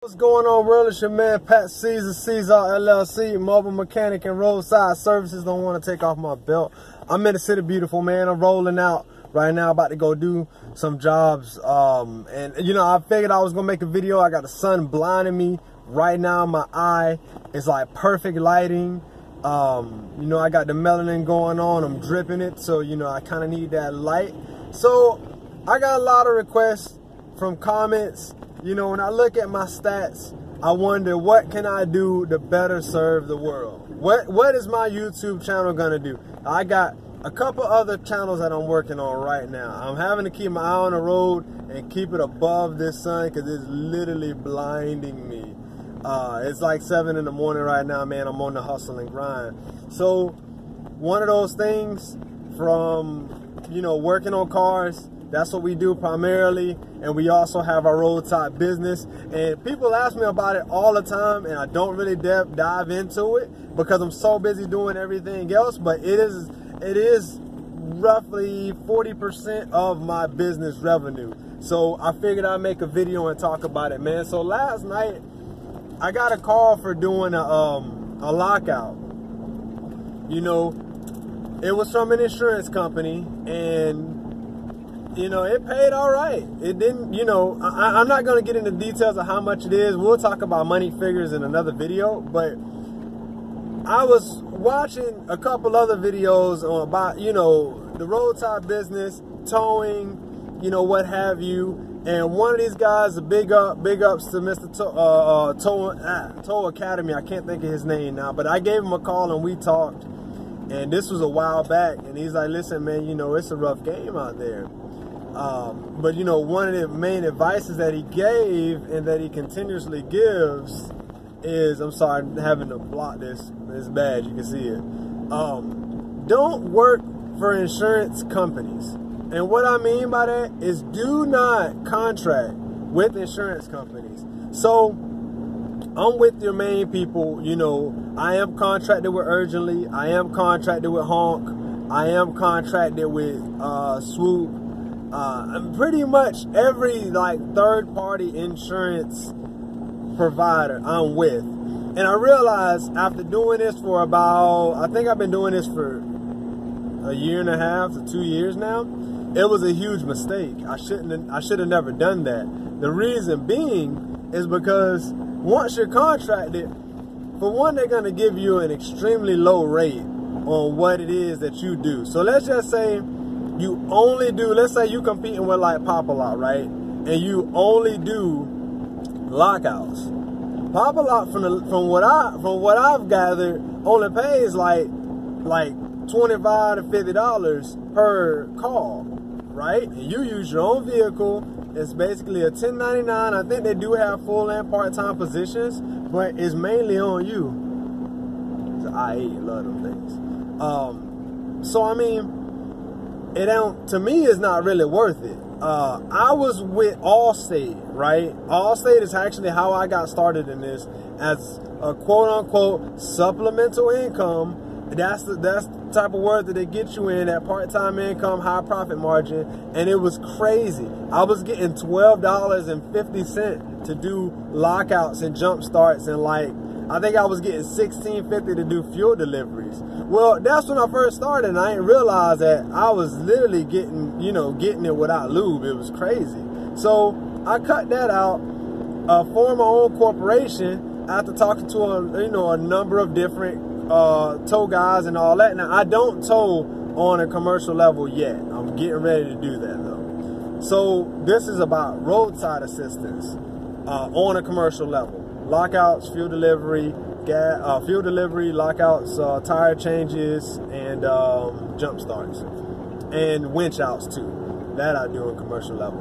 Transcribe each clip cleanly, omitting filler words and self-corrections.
What's going on, world? It's your man Pat Caesar LLC, mobile mechanic and roadside services. Don't want to take off my belt. I'm in the city, beautiful man. I'm rolling out right now, about to go do some jobs. And you know, I figured I was gonna make a video. I got the sun blinding me right now. My eye is like perfect lighting. You know, I got the melanin going on. I'm dripping it, so you know, I kind of need that light. So I got a lot of requests from comments. You know, when I look at my stats, I wonder, what can I do to better serve the world? What is my YouTube channel gonna do? I got a couple other channels that I'm working on right now. I'm having to keep my eye on the road and keep it above this sun because it's literally blinding me. It's like 7 in the morning right now, man. I'm on the hustle and grind. So one of those things from, you know, working on cars, that's what we do primarily, and we also have our roadside business. And people ask me about it all the time, and I don't really dive into it because I'm so busy doing everything else. But it is roughly 40% of my business revenue. So I figured I'd make a video and talk about it, man. So last night I got a call for doing a lockout. You know, it was from an insurance company, and you know, it paid all right. It didn't, you know, I'm not going to get into details of how much it is. We'll talk about money figures in another video. But I was watching a couple other videos on about, you know, the roadside business, towing, you know, what have you. And one of these guys, big ups to Mr. Tow Academy. I can't think of his name now, but I gave him a call and we talked. And this was a while back. And he's like, listen, man, you know, it's a rough game out there. But you know, one of the main advices that he gave and that he continuously gives is, I'm sorry, I'm having to block this. It's bad, you can see it. Don't work for insurance companies. And what I mean by that is, do not contract with insurance companies. So I'm with your main people. You know, I am contracted with Urgently. I am contracted with Honk. I am contracted with Swoop. Pretty much every like third-party insurance provider I'm with. And I realized after doing this for about, I think I've been doing this for a year and a half to 2 years now, it was a huge mistake. I should have never done that. The reason being is because once you're contracted, for one, they're going to give you an extremely low rate on what it is that you do. So let's just say you only do, let's say you competing with like Pop-A-Lot, right? And you only do lockouts. Pop-A-Lot, from what I've gathered, only pays like $25 to $50 per call, right? And you use your own vehicle. It's basically a 1099. I think they do have full and part-time positions, but it's mainly on you. So I love them things. So I mean, it don't, to me, it's not really worth it. I was with Allstate, right? Allstate is actually how I got started in this, as a quote-unquote supplemental income. That's the type of word that they get you in, that part-time income, high profit margin. And it was crazy. I was getting $12.50 to do lockouts and jump starts, and like, I think I was getting $16.50 to do fuel deliveries. Well, that's when I first started, and I didn't realize that I was literally getting it without lube. It was crazy. So I cut that out, formed my own corporation after talking to a number of different tow guys and all that. Now, I don't tow on a commercial level yet. I'm getting ready to do that though. So this is about roadside assistance on a commercial level. Lockouts, fuel delivery, lockouts, tire changes, and jump starts, and winch outs too. That I do on commercial level.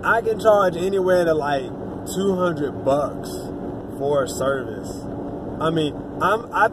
I can charge anywhere to like $200 for a service. I mean, I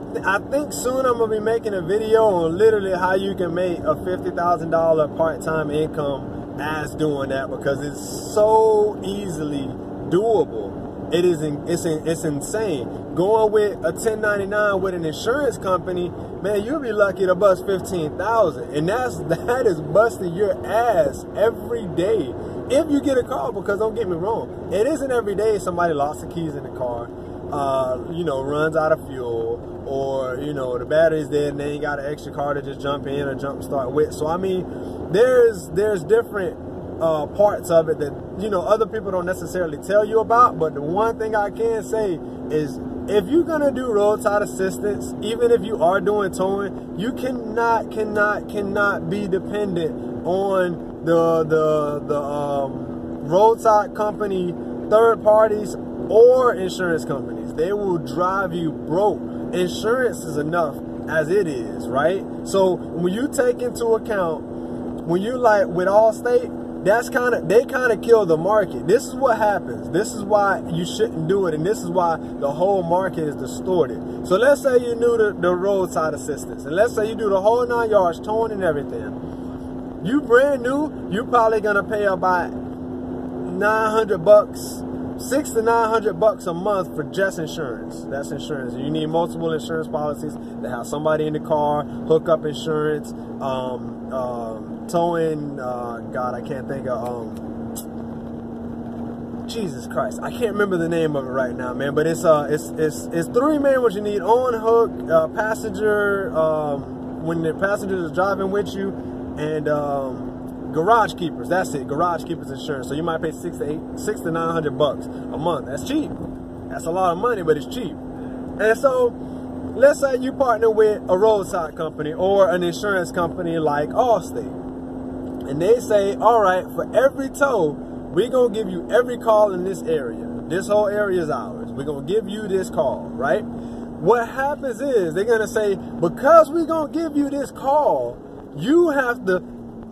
think soon I'm gonna be making a video on literally how you can make a $50,000 part-time income as doing that, because it's so easily doable. It's insane. Going with a 1099 with an insurance company, man, you'll be lucky to bust $15,000, and that is busting your ass every day. if you get a call, because don't get me wrong, it isn't every day somebody lost the keys in the car, you know, runs out of fuel, or, you know, the battery's dead and they ain't got an extra car to just jump in or jump start with. So I mean, there's different parts of it that, you know, other people don't necessarily tell you about. But the one thing I can say is, if you're gonna do roadside assistance, even if you are doing towing, you cannot be dependent on the roadside company, third parties, or insurance companies. They will drive you broke. Insurance is enough as it is, right? So when you take into account, when you like with Allstate, they kind of kill the market. This is what happens. This is why you shouldn't do it, and this is why the whole market is distorted. So let's say you do the roadside assistance, and let's say you do the whole 9 yards, towing and everything. You brand new, you probably gonna pay about $900, $600 to $900 a month for just insurance. That's insurance. You need multiple insurance policies to have somebody in the car, hook up insurance, towing, God, I can't think of, Jesus Christ, I can't remember the name of it right now, man, but it's three, man, what you need: on hook, passenger, when the passenger is driving with you, and garage keepers. That's it, garage keepers insurance. So you might pay $600 to $900 a month. That's cheap. That's a lot of money, but it's cheap. And so let's say you partner with a roadside company or an insurance company like Allstate, and they say, all right, for every tow, we're going to give you every call in this area. This whole area is ours. We're going to give you this call, right? What happens is they're going to say, because we're going to give you this call, you have to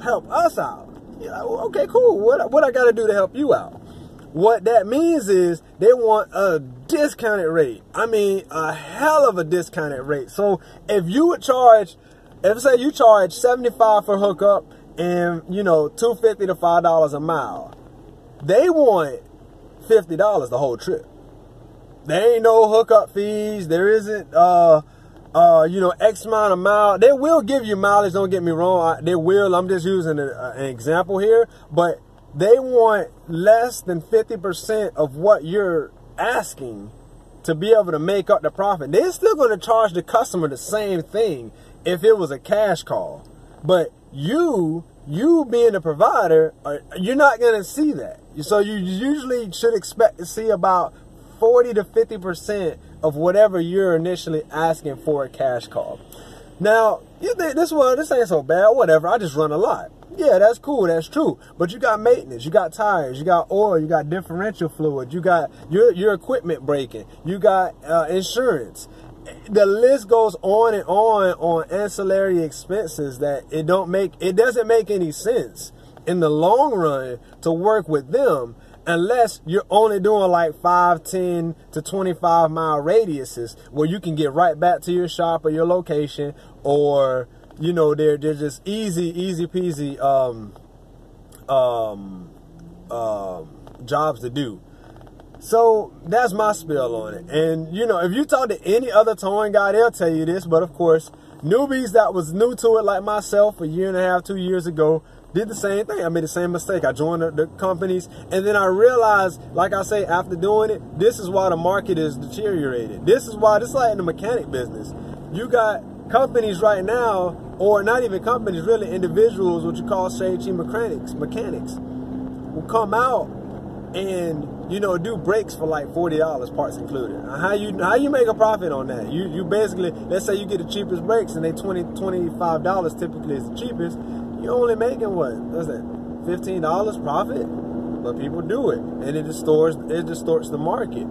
help us out. You're like, well, okay, cool. What I got to do to help you out? What that means is they want a discounted rate. I mean, a hell of a discounted rate. So if you would charge, if say you charge $75 for hookup and, you know, $2.50 to $5 a mile, they want $50 the whole trip. There ain't no hookup fees. There isn't, you know, X amount of miles. They will give you mileage, don't get me wrong. They will. I'm just using an example here. But they want less than 50% of what you're asking to be able to make up the profit. They're still going to charge the customer the same thing if it was a cash call. But you being the provider, you're not going to see that. So you usually should expect to see about 40 to 50% of whatever you're initially asking for a cash call. Now, you think this ain't so bad, whatever, I just run a lot. Yeah, that's cool, that's true. But you got maintenance, you got tires, you got oil, you got differential fluid, you got your equipment breaking, you got insurance. The list goes on and on ancillary expenses that it doesn't make any sense in the long run to work with them unless you're only doing like 5, 10 to 25 mile radiuses where you can get right back to your shop or your location, or, you know, they're just easy peasy jobs to do. So that's my spiel on it. And, you know, if you talk to any other towing guy, they'll tell you this. But of course, newbies that was new to it, like myself, a year and a half, 2 years ago, did the same thing. I made the same mistake. I joined the companies, and then I realized, like I say, after doing it, this is why the market is deteriorated. This is why, this is like in the mechanic business. You got companies right now, or not even companies, really individuals, what you call straight mechanics, will come out and, you know, do brakes for like $40, parts included. How you make a profit on that? You basically, let's say you get the cheapest brakes and they $25 typically is the cheapest. You're only making what's that, $15 profit? But people do it, and it distorts the market.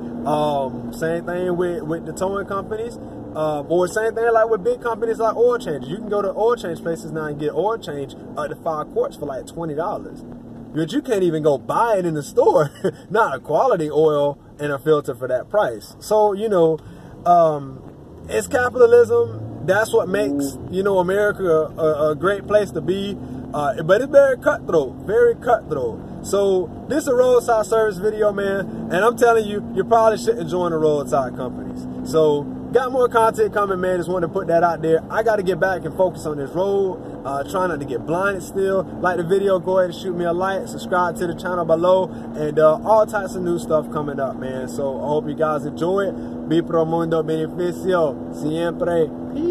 Same thing with the towing companies, or same thing like with big companies like oil changes. You can go to oil change places now and get oil change up to 5 quarts for like $20. But you can't even go buy it in the store, not a quality oil and a filter for that price. So, you know, it's capitalism. That's what makes, you know, America a great place to be. But it's very cutthroat, very cutthroat. So this is a roadside service video, man. And I'm telling you, you probably shouldn't join the roadside companies. So got more content coming, man. Just wanted to put that out there. I got to get back and focus on this road. Try not to get blinded still. Like the video, go ahead and shoot me a like. Subscribe to the channel below. And all types of new stuff coming up, man. So I hope you guys enjoy it. Vi pro mundo beneficio. Siempre. Peace.